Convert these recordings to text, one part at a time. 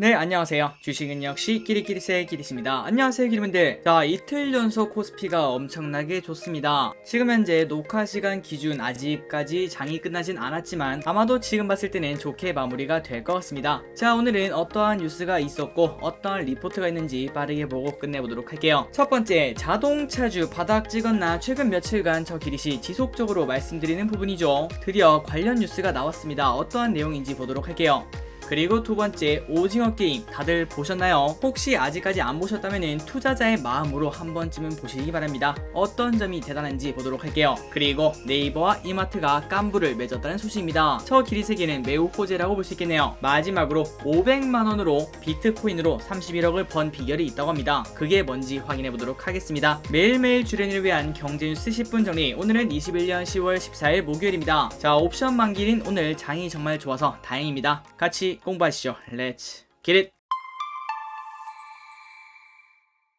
네, 안녕하세요. 주식은 역시 끼리끼리새 끼리십니다. 안녕하세요, 기름분들. 자, 이틀 연속 코스피가 엄청나게 좋습니다. 지금 현재 녹화 시간 기준 아직까지 장이 끝나진 않았지만 아마도 지금 봤을 때는 좋게 마무리가 될 것 같습니다. 자, 오늘은 어떠한 뉴스가 있었고 어떠한 리포트가 있는지 빠르게 보고 끝내보도록 할게요. 첫 번째, 자동차주 바닥 찍었나 최근 며칠간 저 기리시 지속적으로 말씀드리는 부분이죠. 드디어 관련 뉴스가 나왔습니다. 어떠한 내용인지 보도록 할게요. 그리고 두 번째, 오징어 게임 다들 보셨나요? 혹시 아직까지 안 보셨다면 투자자의 마음으로 한 번쯤은 보시기 바랍니다. 어떤 점이 대단한지 보도록 할게요. 그리고 네이버와 이마트가 깐부를 맺었다는 소식입니다. 저 길이세계는 매우 호재라고 볼 수 있겠네요. 마지막으로 500만원으로 비트코인으로 31억을 번 비결이 있다고 합니다. 그게 뭔지 확인해 보도록 하겠습니다. 매일매일 주린이를 위한 경제뉴스 10분 정리. 오늘은 21년 10월 14일 목요일입니다. 자, 옵션 만기일인 오늘 장이 정말 좋아서 다행입니다. 같이 공부하시죠. Let's get it!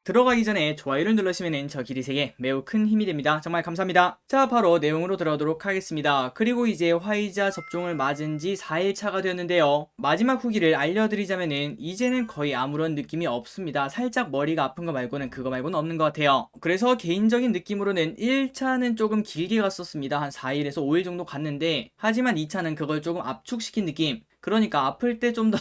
들어가기 전에 좋아요를 눌러주시면 저 길이세계 매우 큰 힘이 됩니다. 정말 감사합니다. 자, 바로 내용으로 들어가도록 하겠습니다. 그리고 이제 화이자 접종을 맞은 지 4일차가 되었는데요. 마지막 후기를 알려드리자면은 이제는 거의 아무런 느낌이 없습니다. 살짝 머리가 아픈 거 말고는 그거 말고는 없는 것 같아요. 그래서 개인적인 느낌으로는 1차는 조금 길게 갔었습니다. 한 4일에서 5일 정도 갔는데, 하지만 2차는 그걸 조금 압축시킨 느낌. 그러니까 아플 때 좀 더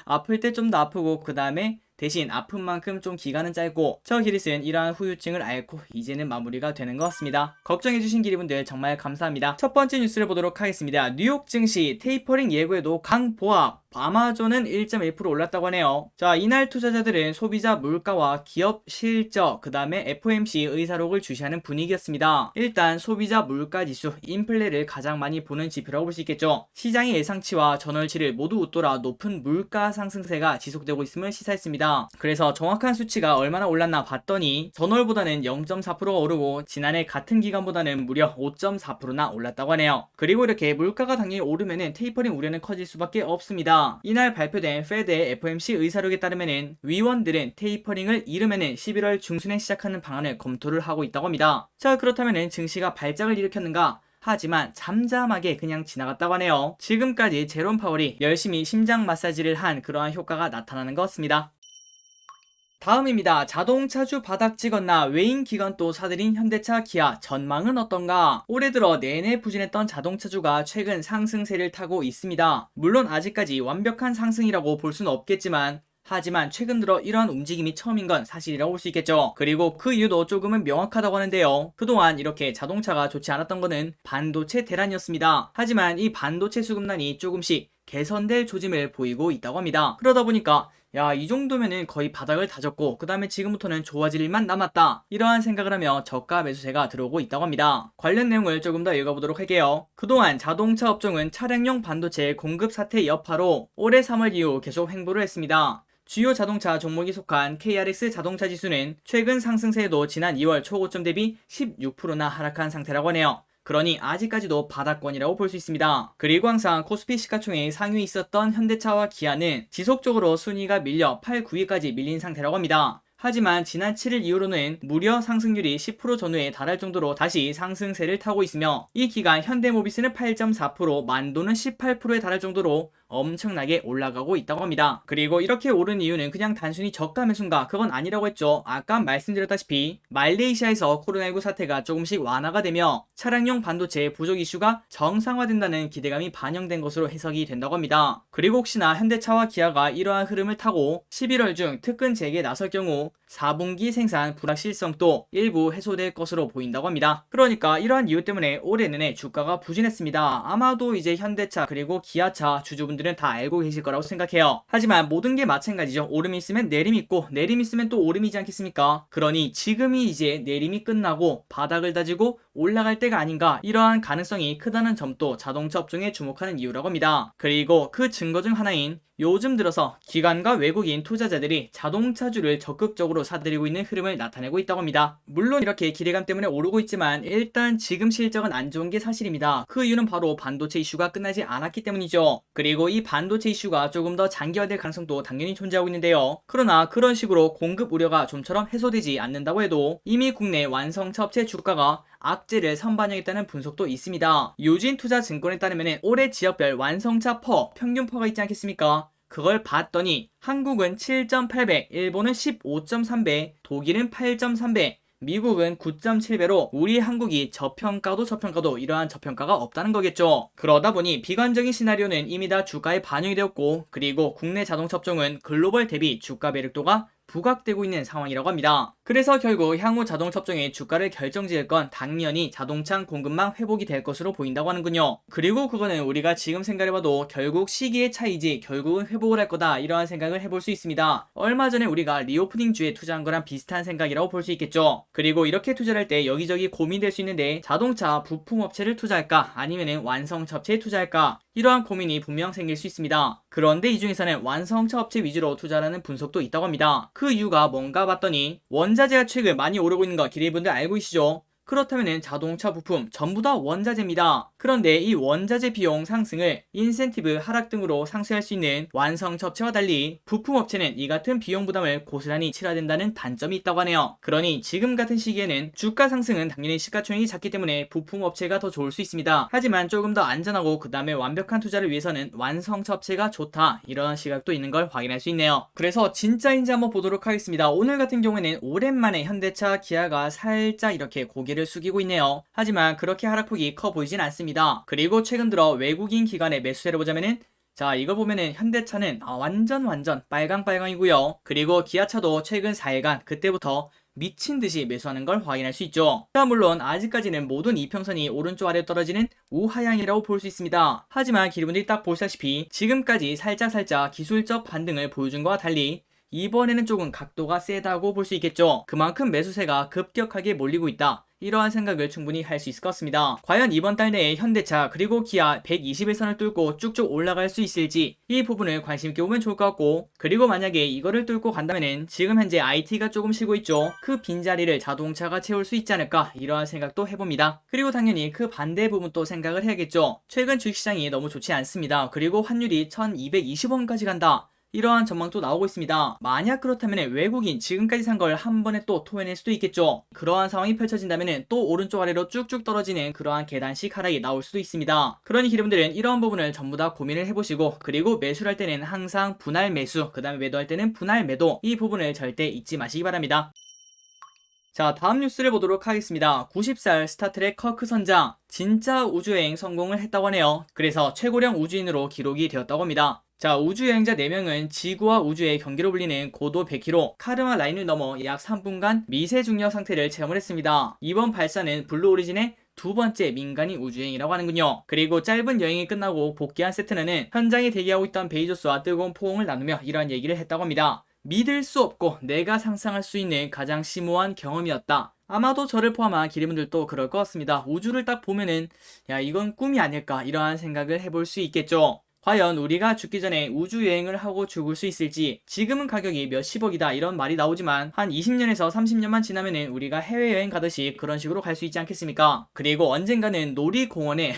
아플 때 좀 더 아프고, 그 다음에 대신 아픈 만큼 좀 기간은 짧고, 저 기리스는 이러한 후유증을 앓고 이제는 마무리가 되는 것 같습니다. 걱정해주신 기리분들 정말 감사합니다. 첫 번째 뉴스를 보도록 하겠습니다. 뉴욕 증시 테이퍼링 예고에도 강보합. 아마존은 1.1% 올랐다고 하네요. 자, 이날 투자자들은 소비자 물가와 기업 실적, 그 다음에 FOMC 의사록을 주시하는 분위기였습니다. 일단 소비자 물가 지수, 인플레를 가장 많이 보는 지표라고 볼 수 있겠죠. 시장의 예상치와 전월치를 모두 웃돌아 높은 물가 상승세가 지속되고 있음을 시사했습니다. 그래서 정확한 수치가 얼마나 올랐나 봤더니 전월보다는 0.4%가 오르고 지난해 같은 기간보다는 무려 5.4%나 올랐다고 하네요. 그리고 이렇게 물가가 당연히 오르면은 테이퍼링 우려는 커질 수밖에 없습니다. 이날 발표된 페드의 FOMC 의사록에 따르면은 위원들은 테이퍼링을 이르면은 11월 중순에 시작하는 방안을 검토를 하고 있다고 합니다. 자, 그렇다면은 증시가 발작을 일으켰는가? 하지만 잠잠하게 그냥 지나갔다고 하네요. 지금까지 제롬 파월이 열심히 심장 마사지를 한 그러한 효과가 나타나는 것 같습니다. 다음입니다. 자동차주 바닥 찍었나 외인 기관 또 사들인 현대차, 기아 전망은 어떤가? 올해 들어 내내 부진했던 자동차주가 최근 상승세를 타고 있습니다. 물론 아직까지 완벽한 상승이라고 볼 수는 없겠지만, 하지만 최근 들어 이러한 움직임이 처음인 건 사실이라고 볼 수 있겠죠. 그리고 그 이유도 조금은 명확하다고 하는데요. 그동안 이렇게 자동차가 좋지 않았던 거는 반도체 대란이었습니다. 하지만 이 반도체 수급난이 조금씩 개선될 조짐을 보이고 있다고 합니다. 그러다 보니까 이 정도면은 거의 바닥을 다졌고, 그 다음에 지금부터는 좋아질 일만 남았다, 이러한 생각을 하며 저가 매수세가 들어오고 있다고 합니다. 관련 내용을 조금 더 읽어보도록 할게요. 그동안 자동차 업종은 차량용 반도체 공급 사태 여파로 올해 3월 이후 계속 횡보를 했습니다. 주요 자동차 종목이 속한 KRX 자동차 지수는 최근 상승세에도 지난 2월 초고점 대비 16%나 하락한 상태라고 하네요. 그러니 아직까지도 바닥권이라고 볼 수 있습니다. 그리고 항상 코스피 시가총액 상위에 있었던 현대차와 기아는 지속적으로 순위가 밀려 8, 9위까지 밀린 상태라고 합니다. 하지만 지난 7일 이후로는 무려 상승률이 10% 전후에 달할 정도로 다시 상승세를 타고 있으며, 이 기간 현대모비스는 8.4%, 만도는 18%에 달할 정도로 엄청나게 올라가고 있다고 합니다. 그리고 이렇게 오른 이유는 그냥 단순히 저가 매수인가? 그건 아니라고 했죠. 아까 말씀드렸다시피 말레이시아에서 코로나19 사태가 조금씩 완화가 되며 차량용 반도체 부족 이슈가 정상화된다는 기대감이 반영된 것으로 해석이 된다고 합니다. 그리고 혹시나 현대차와 기아가 이러한 흐름을 타고 11월 중 특근 재개에 나설 경우 4분기 생산 불확실성도 일부 해소될 것으로 보인다고 합니다. 그러니까 이러한 이유 때문에 올해 내내 주가가 부진했습니다. 아마도 이제 현대차 그리고 기아차 주주분들은 다 알고 계실 거라고 생각해요. 하지만 모든 게 마찬가지죠. 오름이 있으면 내림이 있고, 내림이 있으면 또 오름이지 않겠습니까? 그러니 지금이 이제 내림이 끝나고 바닥을 다지고 올라갈 때가 아닌가, 이러한 가능성이 크다는 점도 자동차 업종에 주목하는 이유라고 합니다. 그리고 그 증거 중 하나인 요즘 들어서 기관과 외국인 투자자들이 자동차주를 적극적으로 사들이고 있는 흐름을 나타내고 있다고 합니다. 물론 이렇게 기대감 때문에 오르고 있지만 일단 지금 실적은 안 좋은 게 사실입니다. 그 이유는 바로 반도체 이슈가 끝나지 않았기 때문이죠. 그리고 이 반도체 이슈가 조금 더 장기화될 가능성도 당연히 존재하고 있는데요. 그러나 그런 식으로 공급 우려가 좀처럼 해소되지 않는다고 해도 이미 국내 완성차 업체 주가가 악재를 선반영했다는 분석도 있습니다. 유진투자증권에 따르면 올해 지역별 완성차 평균 퍼가 있지 않겠습니까? 그걸 봤더니 한국은 7.8배, 일본은 15.3배, 독일은 8.3배, 미국은 9.7배로 우리 한국이 저평가도 이러한 저평가가 없다는 거겠죠. 그러다 보니 비관적인 시나리오는 이미 다 주가에 반영이 되었고, 그리고 국내 자동차 업종은 글로벌 대비 주가 매력도가 부각되고 있는 상황이라고 합니다. 그래서 결국 향후 자동차 업종의 주가를 결정지을 건 당연히 자동차 공급망 회복이 될 것으로 보인다고 하는군요. 그리고 그거는 우리가 지금 생각해봐도 결국 시기의 차이지 결국은 회복을 할 거다, 이러한 생각을 해볼 수 있습니다. 얼마 전에 우리가 리오프닝주에 투자한 거랑 비슷한 생각이라고 볼 수 있겠죠. 그리고 이렇게 투자를 할 때 여기저기 고민될 수 있는데, 자동차 부품업체를 투자할까 아니면 완성차 업체에 투자할까, 이러한 고민이 분명 생길 수 있습니다. 그런데 이 중에서는 완성차 업체 위주로 투자라는 분석도 있다고 합니다. 그 이유가 뭔가 봤더니 원자재가 최근 많이 오르고 있는 거 기대분들 알고 계시죠? 그렇다면 자동차 부품 전부 다 원자재입니다. 그런데 이 원자재 비용 상승을 인센티브 하락 등으로 상쇄할 수 있는 완성차 업체와 달리 부품업체는 이 같은 비용 부담을 고스란히 치러야 된다는 단점이 있다고 하네요. 그러니 지금 같은 시기에는 주가 상승은 당연히 시가총액이 작기 때문에 부품업체가 더 좋을 수 있습니다. 하지만 조금 더 안전하고 그 다음에 완벽한 투자를 위해서는 완성차 업체가 좋다, 이런 시각도 있는 걸 확인할 수 있네요. 그래서 진짜인지 한번 보도록 하겠습니다. 오늘 같은 경우에는 오랜만에 현대차, 기아가 살짝 이렇게 고개를 숙이고 있네요. 하지만 그렇게 하락폭이 커 보이진 않습니다. 그리고 최근 들어 외국인 기관의 매수세를 보자면은, 자, 이거 보면은 현대차는 완전 빨강이고요. 그리고 기아차도 최근 4일간 그때부터 미친듯이 매수하는 걸 확인할 수 있죠. 자, 물론 아직까지는 모든 이평선이 오른쪽 아래로 떨어지는 우하향이라고 볼 수 있습니다. 하지만 기분들이 딱 보시다시피 지금까지 살짝 기술적 반등을 보여준 것과 달리 이번에는 조금 각도가 세다고 볼 수 있겠죠. 그만큼 매수세가 급격하게 몰리고 있다, 이러한 생각을 충분히 할 수 있을 것 같습니다. 과연 이번 달 내에 현대차 그리고 기아 120일선을 뚫고 쭉쭉 올라갈 수 있을지, 이 부분을 관심있게 보면 좋을 것 같고, 그리고 만약에 이거를 뚫고 간다면은 지금 현재 IT가 조금 쉬고 있죠. 그 빈자리를 자동차가 채울 수 있지 않을까, 이러한 생각도 해봅니다. 그리고 당연히 그 반대 부분도 생각을 해야겠죠. 최근 주식시장이 너무 좋지 않습니다. 그리고 환율이 1220원까지 간다, 이러한 전망도 나오고 있습니다. 만약 그렇다면 외국인 지금까지 산 걸 한 번에 또 토해낼 수도 있겠죠. 그러한 상황이 펼쳐진다면 또 오른쪽 아래로 쭉쭉 떨어지는 그러한 계단식 하락이 나올 수도 있습니다. 그러니 여러분들은 이러한 부분을 전부 다 고민을 해보시고, 그리고 매수를 할 때는 항상 분할 매수, 그 다음에 매도할 때는 분할 매도, 이 부분을 절대 잊지 마시기 바랍니다. 자, 다음 뉴스를 보도록 하겠습니다. 90살 스타트랙 커크 선장, 진짜 우주여행 성공을 했다고 하네요. 그래서 최고령 우주인으로 기록이 되었다고 합니다. 자, 우주여행자 4명은 지구와 우주의 경계로 불리는 고도 100km 카르마 라인을 넘어 약 3분간 미세중력 상태를 체험을 했습니다. 이번 발사는 블루 오리진의 두 번째 민간인 우주여행이라고 하는군요. 그리고 짧은 여행이 끝나고 복귀한 세트너는 현장에 대기하고 있던 베이조스와 뜨거운 포옹을 나누며 이러한 얘기를 했다고 합니다. 믿을 수 없고 내가 상상할 수 있는 가장 심오한 경험이었다. 아마도 저를 포함한 기리분들도 그럴 것 같습니다. 우주를 딱 보면은 야, 이건 꿈이 아닐까, 이러한 생각을 해볼 수 있겠죠. 과연 우리가 죽기 전에 우주여행을 하고 죽을 수 있을지, 지금은 가격이 몇십억이다 이런 말이 나오지만 한 20년에서 30년만 지나면은 우리가 해외여행 가듯이 그런 식으로 갈 수 있지 않겠습니까? 그리고 언젠가는 놀이공원에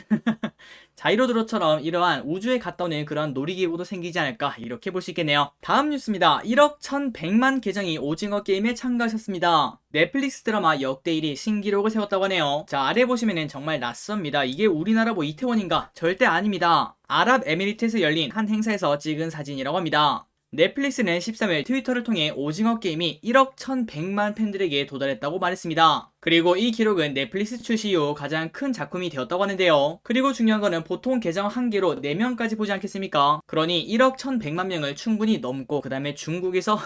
자이로드로처럼 이러한 우주에 갔다 오는 그런 놀이기구도 생기지 않을까, 이렇게 볼 수 있겠네요. 다음 뉴스입니다. 1억 1100만 계정이 오징어 게임에 참가하셨습니다. 넷플릭스 드라마 역대 1위 신기록을 세웠다고 하네요. 자, 아래 보시면은 정말 낯섭니다. 이게 우리나라 뭐 이태원인가? 절대 아닙니다. 아랍에미리트에서 열린 한 행사에서 찍은 사진이라고 합니다. 넷플릭스는 13일 트위터를 통해 오징어 게임이 1억 1100만 팬들에게 도달했다고 말했습니다. 그리고 이 기록은 넷플릭스 출시 이후 가장 큰 작품이 되었다고 하는데요. 그리고 중요한 거는 보통 계정 한 개로 4명까지 보지 않겠습니까? 그러니 1억 1100만 명을 충분히 넘고 그 다음에 중국에서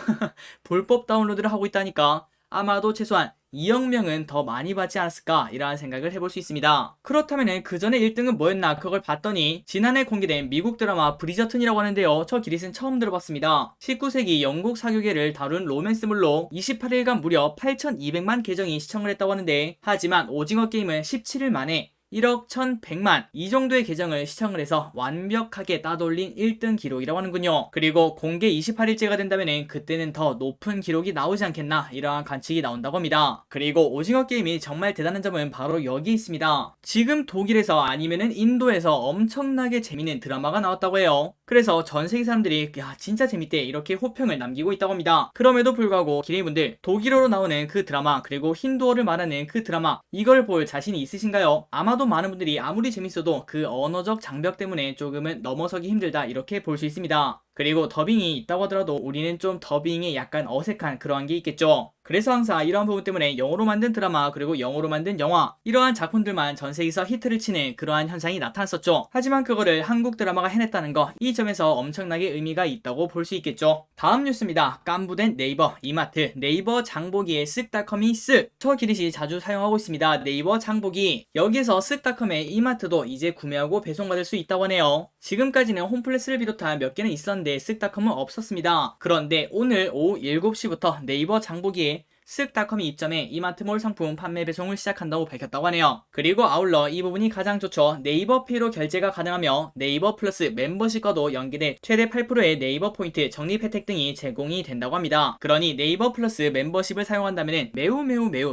불법 다운로드를 하고 있다니까 아마도 최소한 2억 명은 더 많이 받지 않았을까, 이러한 생각을 해볼 수 있습니다. 그렇다면 그 전에 1등은 뭐였나, 그걸 봤더니 지난해 공개된 미국 드라마 브리저튼이라고 하는데요. 저 기릿은 처음 들어봤습니다. 19세기 영국 사교계를 다룬 로맨스물로 28일간 무려 8200만 계정이 시청을 했다고 하는데, 하지만 오징어 게임은 17일 만에 1억 1100만 이 정도의 계정을 시청을 해서 완벽하게 따돌린 1등 기록이라고 하는군요. 그리고 공개 28일째가 된다면 그때는 더 높은 기록이 나오지 않겠나, 이러한 관측이 나온다고 합니다. 그리고 오징어 게임이 정말 대단한 점은 바로 여기 있습니다. 지금 독일에서 아니면은 인도에서 엄청나게 재밌는 드라마가 나왔다고 해요. 그래서 전 세계 사람들이 야, 진짜 재밌대, 이렇게 호평을 남기고 있다고 합니다. 그럼에도 불구하고 기레이분들, 독일어로 나오는 그 드라마 그리고 힌두어를 말하는 그 드라마, 이걸 볼 자신이 있으신가요? 아마도 많은 분들이 아무리 재밌어도 그 언어적 장벽 때문에 조금은 넘어서기 힘들다, 이렇게 볼 수 있습니다. 그리고 더빙이 있다고 하더라도 우리는 좀 더빙에 약간 어색한 그러한 게 있겠죠. 그래서 항상 이러한 부분 때문에 영어로 만든 드라마 그리고 영어로 만든 영화 이러한 작품들만 전 세계에서 히트를 치는 그러한 현상이 나타났었죠. 하지만 그거를 한국 드라마가 해냈다는 거, 이 점에서 엄청나게 의미가 있다고 볼 수 있겠죠. 다음 뉴스입니다. 깜부된 네이버, 이마트, 네이버 장보기에 쓱닷컴이 쓱. 저 기릿이 자주 사용하고 있습니다. 네이버 장보기. 여기에서 쓱닷컴의 이마트도 이제 구매하고 배송받을 수 있다고 하네요. 지금까지는 홈플러스를 비롯한 몇 개는 있었는데 쓱닷컴은 없었습니다. 그런데 오늘 오후 7시부터 네이버 장보기에 쓱닷컴이 입점해 이마트몰 상품 판매 배송을 시작한다고 밝혔다고 하네요. 그리고 아울러 이 부분이 가장 좋죠. 네이버페이로 결제가 가능하며 네이버 플러스 멤버십과도 연계돼 최대 8%의 네이버 포인트 적립 혜택 등이 제공이 된다고 합니다. 그러니 네이버 플러스 멤버십을 사용한다면 매우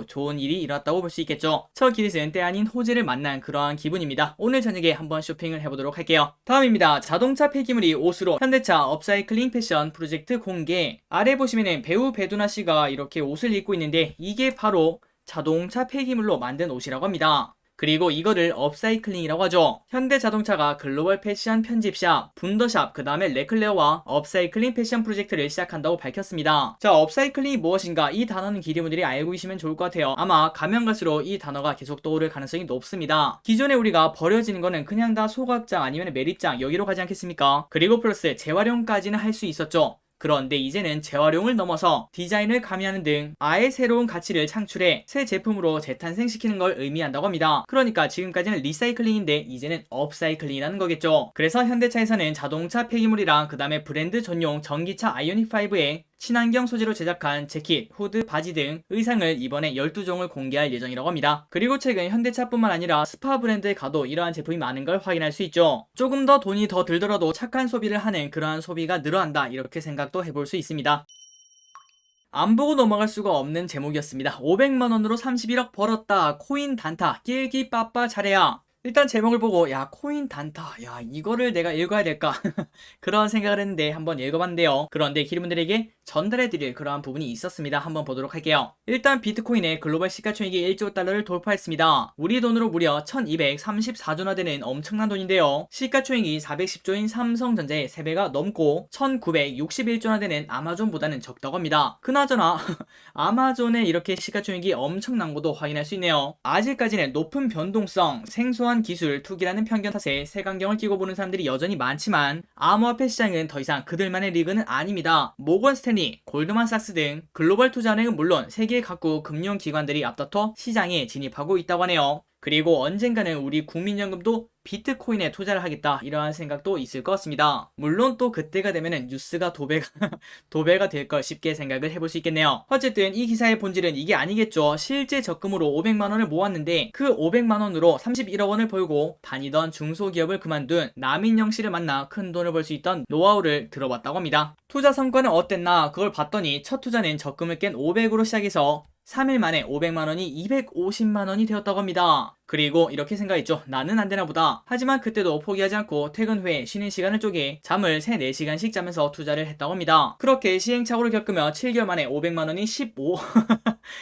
좋은 일이 일어났다고 볼 수 있겠죠. 저 기릿은 때 아닌 호재를 만난 그러한 기분입니다. 오늘 저녁에 한번 쇼핑을 해보도록 할게요. 다음입니다. 자동차 폐기물이 옷으로 현대차 업사이클링 패션 프로젝트 공개. 아래 보시면은 배우 배두나 씨가 이렇게 옷을 입고 있는데 이게 바로 자동차 폐기물로 만든 옷이라고 합니다. 그리고 이거를 업사이클링이라고 하죠. 현대자동차가 글로벌 패션 편집샵, 분더샵, 그 다음에 르클레어와 업사이클링 패션 프로젝트를 시작한다고 밝혔습니다. 자, 업사이클링이 무엇인가? 이 단어는 기리분들이 알고 계시면 좋을 것 같아요. 아마 가면 갈수록 이 단어가 계속 떠오를 가능성이 높습니다. 기존에 우리가 버려지는 거는 그냥 다 소각장 아니면 매립장 여기로 가지 않겠습니까? 그리고 플러스 재활용까지는 할 수 있었죠. 그런데 이제는 재활용을 넘어서 디자인을 가미하는 등 아예 새로운 가치를 창출해 새 제품으로 재탄생시키는 걸 의미한다고 합니다. 그러니까 지금까지는 리사이클링인데 이제는 업사이클링이라는 거겠죠. 그래서 현대차에서는 자동차 폐기물이랑 그 다음에 브랜드 전용 전기차 아이오닉5에 친환경 소재로 제작한 재킷, 후드, 바지 등 의상을 이번에 12종을 공개할 예정이라고 합니다. 그리고 최근 현대차뿐만 아니라 스파 브랜드에 가도 이러한 제품이 많은 걸 확인할 수 있죠. 조금 더 돈이 더 들더라도 착한 소비를 하는 그러한 소비가 늘어난다, 이렇게 생각도 해볼 수 있습니다. 안 보고 넘어갈 수가 없는 제목이었습니다. 500만원으로 31억 벌었다. 코인 단타. 낄기 빠빠 잘해야. 일단 제목을 보고 야, 코인 단타, 야, 이거를 내가 읽어야 될까 그런 생각을 했는데 한번 읽어봤는데요. 그런데 기리분들에게 전달해드릴 그러한 부분이 있었습니다. 한번 보도록 할게요. 일단 비트코인의 글로벌 시가총액이 1조 달러를 돌파했습니다. 우리 돈으로 무려 1234조나 되는 엄청난 돈인데요. 시가총액이 410조인 삼성전자의 3배가 넘고 1961조나 되는 아마존보다는 적다고 합니다. 그나저나 아마존의 이렇게 시가총액이 엄청난 것도 확인할 수 있네요. 아직까지는 높은 변동성, 생소한 기술, 투기라는 편견 탓에 색안경을 끼고 보는 사람들이 여전히 많지만 암호화폐 시장은 더 이상 그들만의 리그는 아닙니다. 모건 스탠리, 골드만삭스 등 글로벌 투자은행은 물론 세계 각국 금융기관들이 앞다퉈 시장에 진입하고 있다고 하네요. 그리고 언젠가는 우리 국민연금도 비트코인에 투자를 하겠다, 이러한 생각도 있을 것 같습니다. 물론 또 그때가 되면은 뉴스가 도배가 될 걸 쉽게 생각을 해볼 수 있겠네요. 어쨌든 이 기사의 본질은 이게 아니겠죠. 실제 적금으로 500만원을 모았는데 그 500만원으로 31억원을 벌고 다니던 중소기업을 그만둔 남인영 씨를 만나 큰 돈을 벌 수 있던 노하우를 들어봤다고 합니다. 투자 성과는 어땠나 그걸 봤더니 첫 투자는 적금을 깬 500으로 시작해서 3일 만에 500만원이 250만원이 되었다고 합니다. 그리고 이렇게 생각했죠. 나는 안되나 보다. 하지만 그때도 포기하지 않고 퇴근 후에 쉬는 시간을 쪼개 잠을 3-4시간씩 자면서 투자를 했다고 합니다. 그렇게 시행착오를 겪으며 7개월 만에 500만원이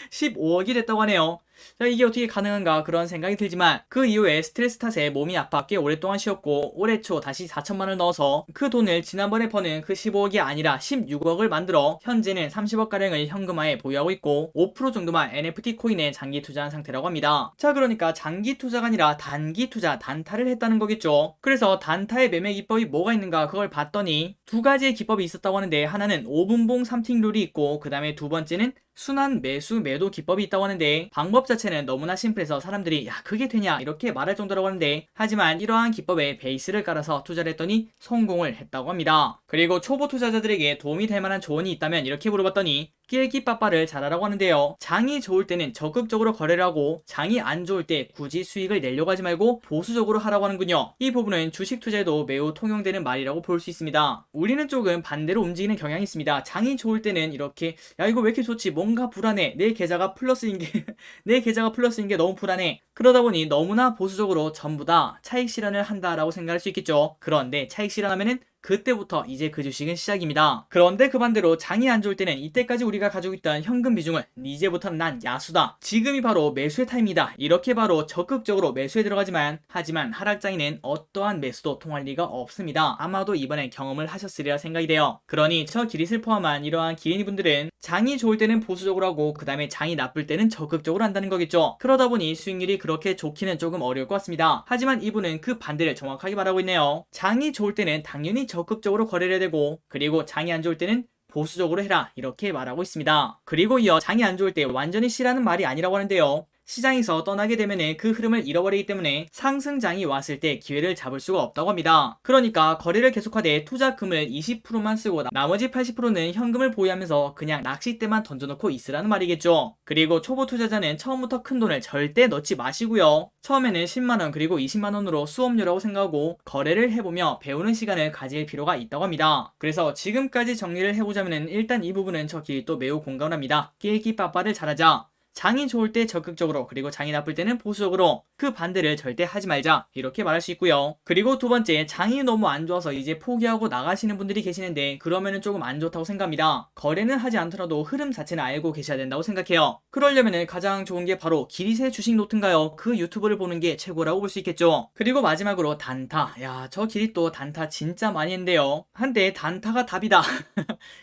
15억이 됐다고 하네요. 자, 이게 어떻게 가능한가 그런 생각이 들지만 그 이후에 스트레스 탓에 몸이 아파 꽤 오랫동안 쉬었고 올해 초 다시 4천만원을 넣어서 그 돈을 지난번에 버는 그 15억이 아니라 16억을 만들어 현재는 30억가량을 현금화에 보유하고 있고 5% 정도만 NFT 코인에 장기 투자한 상태라고 합니다. 자, 그러니까 장기 투자가 아니라 단기 투자, 단타를 했다는 거겠죠. 그래서 단타의 매매 기법이 뭐가 있는가 그걸 봤더니 두 가지의 기법이 있었다고 하는데 하나는 5분봉 3팀 룰이 있고 그 다음에 두 번째는 순환 매수 매도 기법이 있다고 하는데 방법 자체는 너무나 심플해서 사람들이 야, 그게 되냐 이렇게 말할 정도라고 하는데 하지만 이러한 기법에 베이스를 깔아서 투자를 했더니 성공을 했다고 합니다. 그리고 초보 투자자들에게 도움이 될 만한 조언이 있다면 이렇게 물어봤더니 낄끼빠빠를 잘하라고 하는데요. 장이 좋을 때는 적극적으로 거래를 하고 장이 안 좋을 때 굳이 수익을 내려고 하지 말고 보수적으로 하라고 하는군요. 이 부분은 주식 투자에도 매우 통용되는 말이라고 볼 수 있습니다. 우리는 조금 반대로 움직이는 경향이 있습니다. 장이 좋을 때는 이렇게 야, 이거 왜 이렇게 좋지, 뭔가 불안해, 내 계좌가 플러스인 게 너무 불안해. 그러다 보니 너무나 보수적으로 전부 다 차익 실현을 한다라고 생각할 수 있겠죠. 그런데 차익 실현하면은 그때부터 이제 그 주식은 시작입니다. 그런데 그 반대로 장이 안 좋을 때는 이때까지 우리가 가지고 있던 현금 비중을 이제부터는 난 야수다. 지금이 바로 매수의 타임이다. 이렇게 바로 적극적으로 매수에 들어가지만 하지만 하락장에는 어떠한 매수도 통할 리가 없습니다. 아마도 이번에 경험을 하셨으리라 생각이 돼요. 그러니 저 기릿을 포함한 이러한 기린이분들은 장이 좋을 때는 보수적으로 하고 그 다음에 장이 나쁠 때는 적극적으로 한다는 거겠죠. 그러다 보니 수익률이 그렇게 좋기는 조금 어려울 것 같습니다. 하지만 이분은 그 반대를 정확하게 말하고 있네요. 장이 좋을 때는 당연히 적극적으로 거래를 해야 되고 그리고 장이 안 좋을 때는 보수적으로 해라 이렇게 말하고 있습니다. 그리고 이어 장이 안 좋을 때 완전히 쉬라는 말이 아니라고 하는데요. 시장에서 떠나게 되면 그 흐름을 잃어버리기 때문에 상승장이 왔을 때 기회를 잡을 수가 없다고 합니다. 그러니까 거래를 계속하되 투자금을 20%만 쓰고 나머지 80%는 현금을 보유하면서 그냥 낚싯대만 던져놓고 있으라는 말이겠죠. 그리고 초보 투자자는 처음부터 큰 돈을 절대 넣지 마시고요. 처음에는 10만원 그리고 20만원으로 수업료라고 생각하고 거래를 해보며 배우는 시간을 가질 필요가 있다고 합니다. 그래서 지금까지 정리를 해보자면 일단 이 부분은 저 길도 매우 공감합니다. 끼끼빠빠를 잘하자. 장이 좋을 때 적극적으로 그리고 장이 나쁠 때는 보수적으로 그 반대를 절대 하지 말자 이렇게 말할 수 있고요. 그리고 두 번째 장이 너무 안 좋아서 이제 포기하고 나가시는 분들이 계시는데 그러면은 조금 안 좋다고 생각합니다. 거래는 하지 않더라도 흐름 자체는 알고 계셔야 된다고 생각해요. 그러려면은 가장 좋은 게 바로 기릿의 주식 노트인가요? 그 유튜브를 보는 게 최고라고 볼 수 있겠죠. 그리고 마지막으로 단타. 야, 저 기릿도 단타 진짜 많이 했는데요. 한때 단타가 답이다.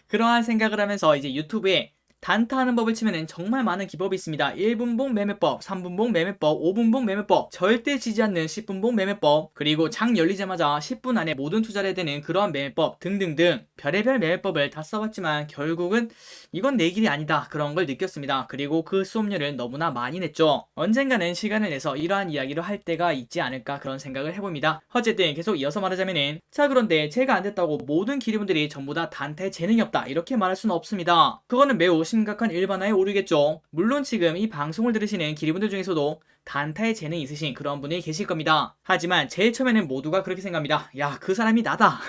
그러한 생각을 하면서 이제 유튜브에 단타하는 법을 치면은 정말 많은 기법이 있습니다. 1분봉 매매법, 3분봉 매매법, 5분봉 매매법, 절대 지지 않는 10분봉 매매법, 그리고 장 열리자마자 10분 안에 모든 투자를 해야 되는 그러한 매매법 등등등 별의별 매매법을 다 써봤지만 결국은 이건 내 길이 아니다 그런 걸 느꼈습니다. 그리고 그 수업료를 너무나 많이 냈죠. 언젠가는 시간을 내서 이러한 이야기를 할 때가 있지 않을까 그런 생각을 해봅니다. 어쨌든 계속 이어서 말하자면은 자 그런데 제가 안 됐다고 모든 기리분들이 전부 다 단타에 재능이 없다 이렇게 말할 수는 없습니다. 그거는 매우 심각한 일반화에 오르겠죠. 물론 지금 이 방송을 들으시는 기리분들 중에서도 단타에 재능이 있으신 그런 분이 계실 겁니다. 하지만 제일 처음에는 모두가 그렇게 생각합니다. 야, 그 사람이 나다.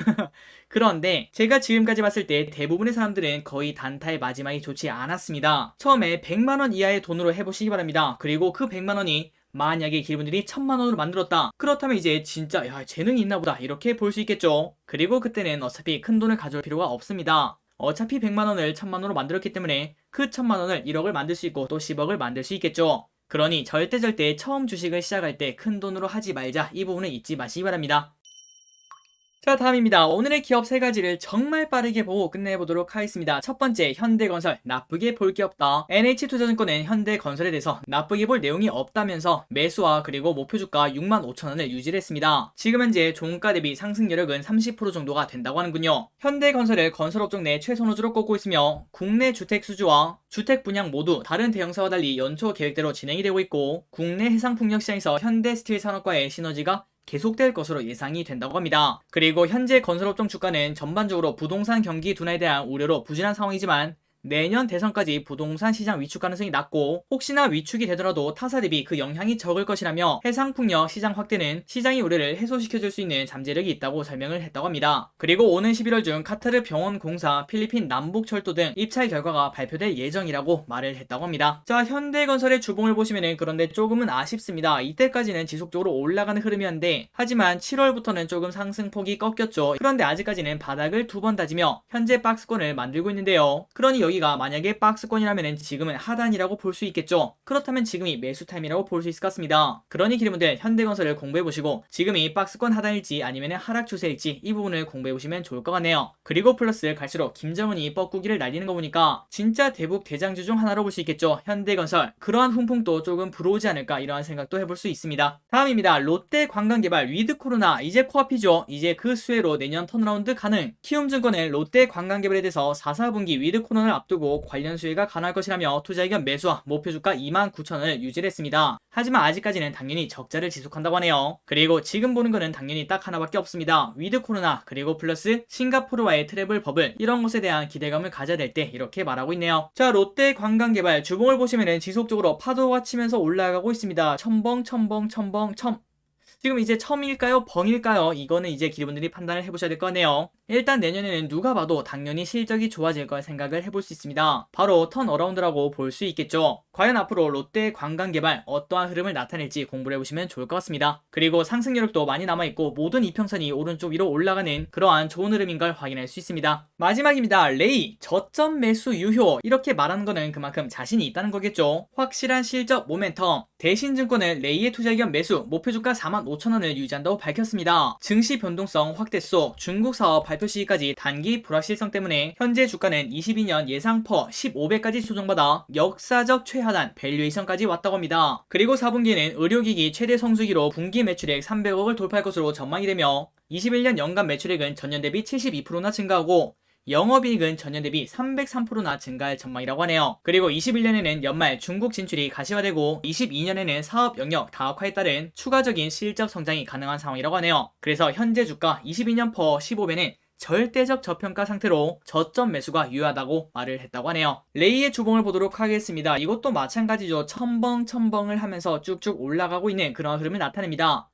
그런데 제가 지금까지 봤을 때 대부분의 사람들은 거의 단타의 마지막이 좋지 않았습니다. 처음에 100만원 이하의 돈으로 해보시기 바랍니다. 그리고 그 100만원이 만약에 기리분들이 1000만원으로 만들었다. 그렇다면 이제 진짜 야 재능이 있나 보다 이렇게 볼 수 있겠죠. 그리고 그때는 어차피 큰 돈을 가져올 필요가 없습니다. 어차피 100만원을 1000만원으로 만들었기 때문에 그 1000만원을 1억을 만들 수 있고 또 10억을 만들 수 있겠죠. 그러니 절대 처음 주식을 시작할 때 큰 돈으로 하지 말자 이 부분을 잊지 마시기 바랍니다. 자 다음입니다. 오늘의 기업 3가지를 정말 빠르게 보고 끝내보도록 하겠습니다. 첫 번째 현대건설 나쁘게 볼 게 없다. NH투자증권은 현대건설에 대해서 나쁘게 볼 내용이 없다면서 매수와 그리고 목표주가 65,000원을 유지를 했습니다. 지금 현재 종가 대비 상승 여력은 30% 정도가 된다고 하는군요. 현대건설을 건설업종 내 최선호주로 꼽고 있으며 국내 주택 수주와 주택 분양 모두 다른 대형사와 달리 연초 계획대로 진행이 되고 있고 국내 해상풍력시장에서 현대스틸 산업과의 시너지가 계속될 것으로 예상이 된다고 합니다. 그리고 현재 건설업종 주가는 전반적으로 부동산 경기 둔화에 대한 우려로 부진한 상황이지만 내년 대선까지 부동산 시장 위축 가능성이 낮고 혹시나 위축이 되더라도 타사 대비 그 영향이 적을 것이라며 해상풍력 시장 확대는 시장의 우려를 해소시켜줄 수 있는 잠재력이 있다고 설명을 했다고 합니다. 그리고 오는 11월 중 카타르 병원 공사, 필리핀 남북철도 등 입찰 결과가 발표될 예정이라고 말을 했다고 합니다. 자 현대건설의 주봉을 보시면은 그런데 조금은 아쉽습니다. 이때까지는 지속적으로 올라가는 흐름이었는데 하지만 7월부터는 조금 상승폭이 꺾였죠. 그런데 아직까지는 바닥을 2번 다지며 현재 박스권을 만들고 있는데요. 그러니 여기가 만약에 박스권이라면 지금은 하단이라고 볼 수 있겠죠. 그렇다면 지금이 매수 타임이라고 볼 수 있을 것 같습니다. 그러니 기리분들 현대건설을 공부해보시고 지금이 박스권 하단일지 아니면 하락 추세일지 이 부분을 공부해보시면 좋을 것 같네요. 그리고 플러스 갈수록 김정은이 뻐꾸기를 날리는 거 보니까 진짜 대북 대장주 중 하나로 볼 수 있겠죠. 현대건설 그러한 훈풍도 조금 불어오지 않을까 이러한 생각도 해볼 수 있습니다. 다음입니다. 롯데관광개발 위드코로나 이제 코앞이죠. 이제 그 수혜로 내년 턴라운드 가능. 키움증권은 롯데관광개발에 대해서 4, 4분기 위드코로나를 앞두고 관련 수혜가 가능할 것이라며 투자 의견 매수와 목표주가 29,000원을 유지를 했습니다. 하지만 아직까지는 당연히 적자를 지속한다고 하네요. 그리고 지금 보는 거는 당연히 딱 하나밖에 없습니다. 위드코로나 그리고 플러스 싱가포르와의 트래블 버블 이런 것에 대한 기대감을 가져야 될 때 이렇게 말하고 있네요. 자 롯데관광개발 주봉을 보시면은 지속적으로 파도가 치면서 올라가고 있습니다. 첨벙 지금 이제 첨일까요? 벙일까요? 이거는 이제 기분들이 판단을 해보셔야 될 거 같네요. 일단 내년에는 누가 봐도 당연히 실적이 좋아질 걸 생각을 해볼 수 있습니다. 바로 턴어라운드라고 볼 수 있겠죠. 과연 앞으로 롯데 관광개발 어떠한 흐름을 나타낼지 공부를 해보시면 좋을 것 같습니다. 그리고 상승 여력도 많이 남아있고 모든 이평선이 오른쪽 위로 올라가는 그러한 좋은 흐름인 걸 확인할 수 있습니다. 마지막입니다. 레이 저점 매수 유효, 이렇게 말하는 거는 그만큼 자신이 있다는 거겠죠. 확실한 실적 모멘텀. 대신증권은 레이의 투자 의견 매수, 목표주가 45,000원을 유지한다고 밝혔습니다. 증시 변동성 확대소, 중국 사업 발표 시기까지 단기 불확실성 때문에 현재 주가는 22년 예상 퍼 15배까지 조정받아 역사적 최하단 밸류에이션까지 왔다고 합니다. 그리고 4분기에는 의료기기 최대 성수기로 분기 매출액 300억을 돌파할 것으로 전망이 되며 21년 연간 매출액은 전년 대비 72%나 증가하고 영업이익은 전년 대비 303%나 증가할 전망이라고 하네요. 그리고 21년에는 연말 중국 진출이 가시화되고 22년에는 사업 영역 다각화에 따른 추가적인 실적 성장이 가능한 상황이라고 하네요. 그래서 현재 주가 22년 퍼 15배는 절대적 저평가 상태로 저점 매수가 유효하다고 말을 했다고 하네요. 레이의 주봉을 보도록 하겠습니다. 이것도 마찬가지죠. 첨벙을 하면서 쭉쭉 올라가고 있는 그런 흐름을 나타냅니다.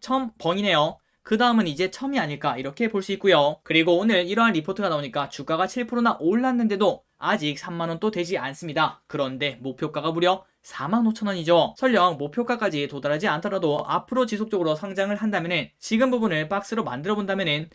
첨벙이네요. 그 다음은 이제 첨이 아닐까 이렇게 볼 수 있고요. 그리고 오늘 이러한 리포트가 나오니까 주가가 7%나 올랐는데도 아직 3만원 또 되지 않습니다. 그런데 목표가가 무려 45,000원이죠. 설령 목표가까지 도달하지 않더라도 앞으로 지속적으로 성장을 한다면은 지금 부분을 박스로 만들어 본다면은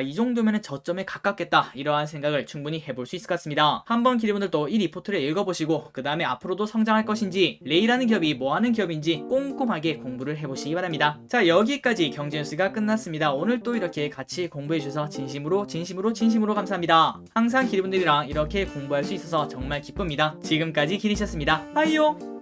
이 정도면은 저점에 가깝겠다, 이러한 생각을 충분히 해볼 수 있을 것 같습니다. 한번 기대분들도 이 리포트를 읽어보시고 그 다음에 앞으로도 성장할 것인지 레이라는 기업이 뭐하는 기업인지 꼼꼼하게 공부를 해보시기 바랍니다. 자, 여기까지 경제뉴스가 끝났습니다. 오늘 또 이렇게 같이 공부해주셔서 진심으로 감사합니다. 항상 기대분들이랑 이렇게 공부할 수 있어서 정말 기쁩니다. 지금까지 기리셨습니다. 빠이요.